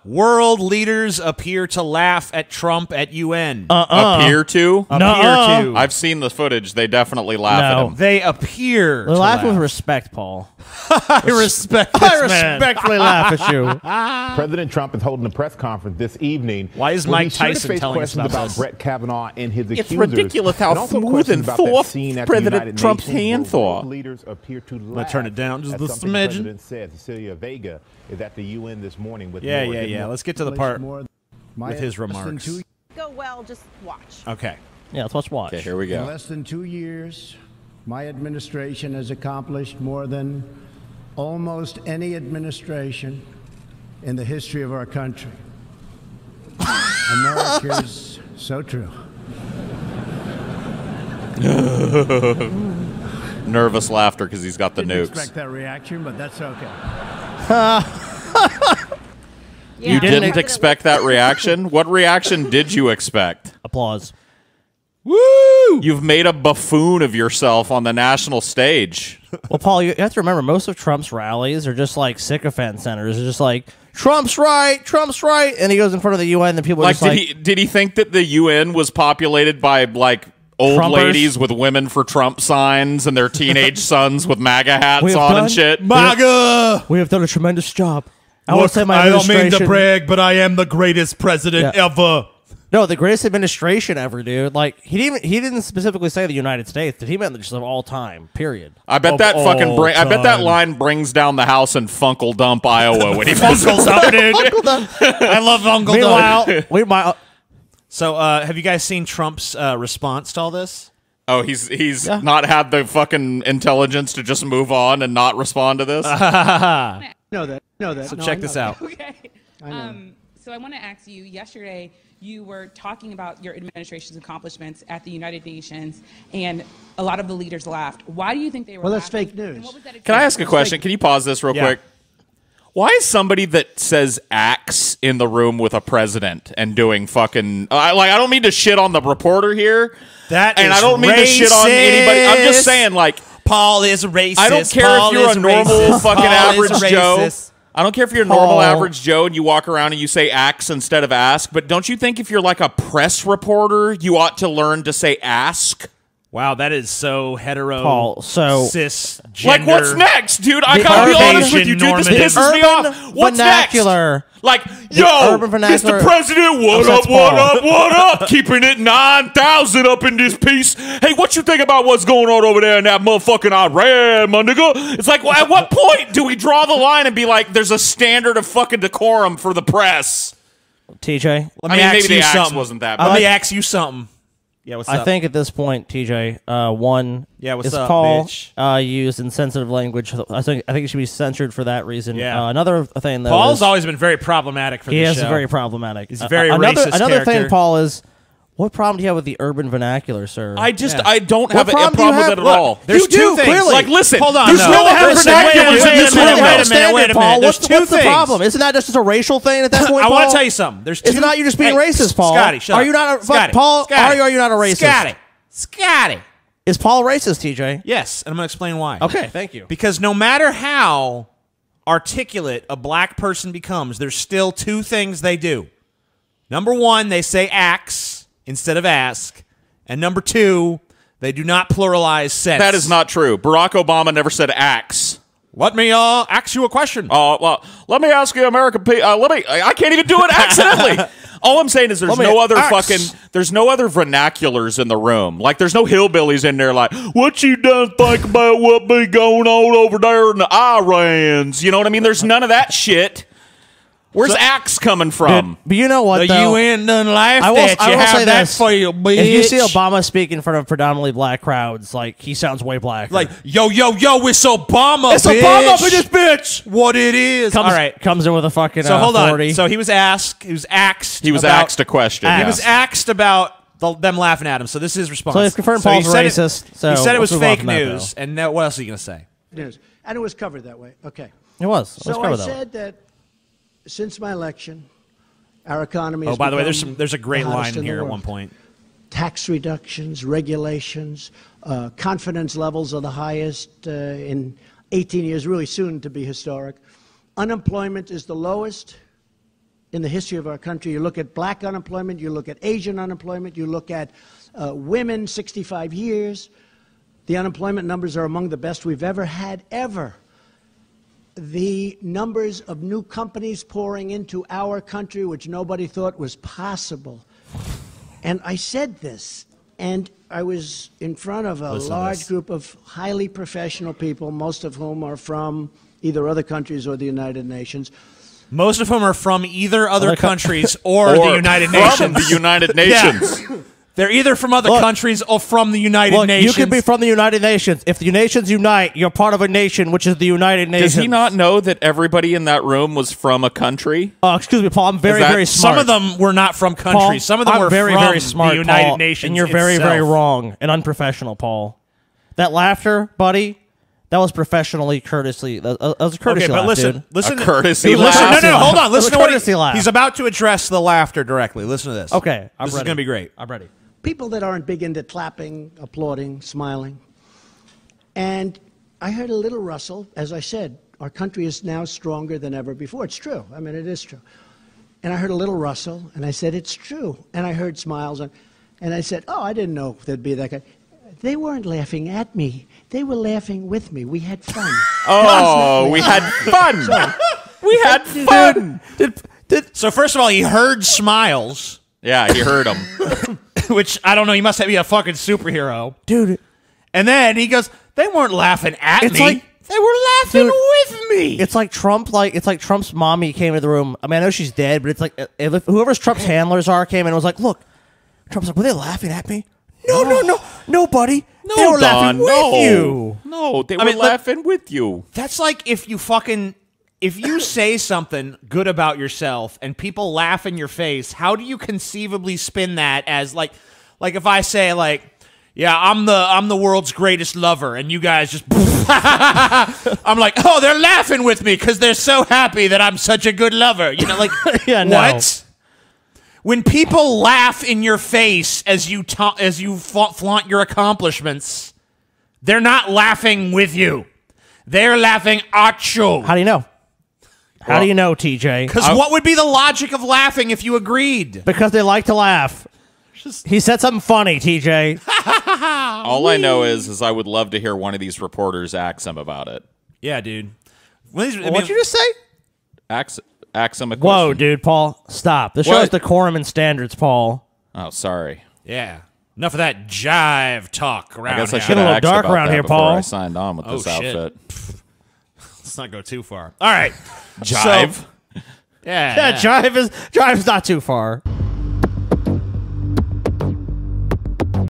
World leaders appear to laugh at Trump at UN. Appear to? Appear to. I've seen the footage. They definitely laugh at him. They appear They to laugh with laugh. respect, Paul. I respect this I man. respectfully laugh at you. President Trump is holding a press conference this evening. Why is where Mike he's sure to Tyson face telling us questions about about this? Brett Kavanaugh and his It's accusers, ridiculous how and also smooth questions and about that forth scene at the President United Trump's Nations hands where are. world leaders appear to I'm gonna laugh turn it down just at a something the smidgen. president said. Cecilia Vega is at the UN this morning with Yeah, more. yeah. Let's get to the part with his remarks. Go well, just watch. Okay. Yeah, let's watch. Okay, here we In go. less than 2 years, my administration has accomplished more than almost any administration in the history of our country. America's so true. Nervous laughter because he's got the Didn't nukes. expect that reaction, but that's okay. You didn't expect that reaction? What reaction did you expect? Applause. Woo! You've made a buffoon of yourself on the national stage. Well, Paul, you have to remember, most of Trump's rallies are just like sycophant centers. It's just like, Trump's right, and he goes in front of the UN, and people are Like, just like... did he think that the UN was populated by, like, old Trumpers? ladies with women for Trump signs and their teenage sons with MAGA hats We have on done- and shit? MAGA! We have done a tremendous job. I will say my I don't mean to administration- brag, but I am the greatest president ever. No, the greatest administration ever, dude. Like, he didn't specifically say the United States. He meant just of all time, period. I bet Of that fucking all I bet that time. line brings down the house in Funkle Dump, Iowa when he Uncle visits. Dump, dude. I love Uncle Dump. Meanwhile, So, have you guys seen Trump's response to all this? Oh, he's not had the fucking intelligence to just move on and not respond to this? Know that. So check this out. Okay. So I want to ask you, yesterday you were talking about your administration's accomplishments at the United Nations, and a lot of the leaders laughed. Why do you think they were Well, that's laughing? fake news. And what was that Can I ask a example? question? Can you pause this real Yeah. quick? Why is somebody that says axe in the room with a president and doing fucking I don't mean to shit on the reporter here. That and is I don't mean to shit on anybody. I'm just racist. saying, like, Paul is racist. I don't care Paul if you're is a normal racist. fucking Paul is average Joe. racist. I don't care if you're a normal average Joe and you walk around and you say axe instead of ask, but don't you think if you're like a press reporter, you ought to learn to say ask? Wow, that is so hetero. Paul, so- cisgender. Like, what's next, dude? I The gotta be urban- honest with you, dude. This normative- pisses me urban off. What's vernacular. next? Like, The yo, urban vernacular Mr. President, what upsets up, what Paul. up, what up? Keeping it 9,000 up in this piece. Hey, what you think about what's going on over there in that motherfucking Iran, my nigga? It's like, well, at what point do we draw the line and be like, there's a standard of fucking decorum for the press? TJ, Let I me mean, ask maybe you the axe something. wasn't that Let bad. me ask you something. Yeah, what's up? I think at this point, TJ, one Yeah, what's is up, Paul bitch? used insensitive language. I think it should be censored for that reason. Yeah. Another thing, though, Paul's is always been very problematic for he the is show. very problematic. He's a very another racist another thing, character. Paul, is what problem do you have with the urban vernacular, sir? I don't have a problem do problem you with have? it at Look, all. There's You two do, things. clearly. Like, listen, Hold on, there's no. no other Listen, vernaculars wait a in this minute, room. wait a minute, wait a Paul. minute. What's There's two the things. problem? Isn't that just a racial thing at that point, I Paul? want to tell you something. There's two. It's not you just being Hey, racist, Paul. Scotty, shut Are up. you not a Scotty, Paul? Scotty, Are you not a racist? Scotty. Is Paul racist, TJ? Yes, and I'm going to explain why. Okay, thank you. Because no matter how articulate a black person becomes, there's still two things they do. Number one, they say axe instead of ask. And number two, they do not pluralize sense. That is not true. Barack Obama never said axe. Let me ask you a question. Well, let me ask you, American people. I can't even do it accidentally. All I'm saying is there's no other there's no other vernaculars in the room. Like, there's no hillbillies in there like, what you done think about what be going on over there in the Irans? You know what I mean? There's none of that shit. Where's axe coming from? But you know what, The though? UN done laughed I will at you. say Have that this. for you, bitch. If you see Obama speak in front of predominantly black crowds, like, he sounds way blacker. Like, yo, it's Obama, It's bitch. Obama up in this bitch. What it is. Comes, All right. comes in with a fucking So hold authority. on. So he was asked. He was axed. He was about- asked a question. He yes. was axed about them laughing at him. So this is his response. So he's confirmed he Paul's said racist, so he said it let's was move on fake from that, news. And now, what else are you going to say? News. And it was covered that way. Okay. It was. Let's So cover I that. said that since my election, our economy Oh, has by the way, become there's a great the hottest line in the here at world. one point. Tax reductions, regulations, confidence levels are the highest in 18 years, really soon to be historic. Unemployment is the lowest in the history of our country. You look at black unemployment, you look at Asian unemployment, you look at women 65 years. The unemployment numbers are among the best we've ever had, ever. The numbers of new companies pouring into our country, which nobody thought was possible. And I said this, and I was in front of a large group of highly professional people, most of whom are from either other countries or the United Nations. Most of whom are from either other countries or the United Nations. From the United Nations. Yeah. They're either from other countries or from the United Nations. You could be from the United Nations. If the nations unite, you're part of a nation, which is the United Nations. Does he not know that everybody in that room was from a country? Excuse me, Paul. I'm very smart. Some of them were not from countries. Paul, Some of them were very, from very smart, the United Paul, Nations. and you're very, very wrong and unprofessional, Paul. That laughter, buddy, that was professionally courtesy. That was a courtesy Okay, but laugh, listen, dude. listen. A courtesy listen, laugh? No, hold on. Listen to what courtesy laugh. he's about to address the laughter directly. Listen to this. Okay, I'm this ready. is going to be great. I'm ready. People that aren't big into clapping, applauding, smiling. And I heard a little rustle. As I said, our country is now stronger than ever before. It's true. I mean, it is true. And I heard a little rustle, and I said, it's true. And I heard smiles, and I said, oh, I didn't know there'd be that guy. They weren't laughing at me. They were laughing with me. We had fun. Oh, we had fun. We had fun. So first of all, he heard smiles, Yeah, he heard him. which I don't know. He must be a fucking superhero, Dude, and then he goes, "They weren't laughing at It's me. like- they were laughing Dude, with me." it's like Trump. It's like Trump's mommy came into the room. I mean, I know she's dead, but it's like if whoever's Trump's handlers are came in and was like, "Look," Trump's like, "Were they laughing at me?" No, buddy. No, they were Don, laughing with you. No, they were mean, look- laughing with you. That's like if you say something good about yourself and people laugh in your face, how do you conceivably spin that as like if I say like, yeah, I'm the world's greatest lover, and you guys just I'm like, oh, they're laughing with me because they're so happy that I'm such a good lover. You know, like Yeah, no. what? When people laugh in your face as you flaunt your accomplishments, they're not laughing with you. They're laughing at you. How do you know? How do you know, TJ? Because what would be the logic of laughing if you agreed? Because they like to laugh. He said something funny, TJ. All I know is I would love to hear one of these reporters ask him about it. Yeah, dude. What'd you just say? Ask him a question. Whoa, dude, Paul, stop. This What? show's decorum and standards, Paul. Oh, sorry. Yeah. Enough of that jive talk around I guess I here. should a have little asked dark about around that here, before Paul. I signed on with this shit. outfit. Let's not go too far. All right. Jive. So, yeah. Yeah, jive's not too far.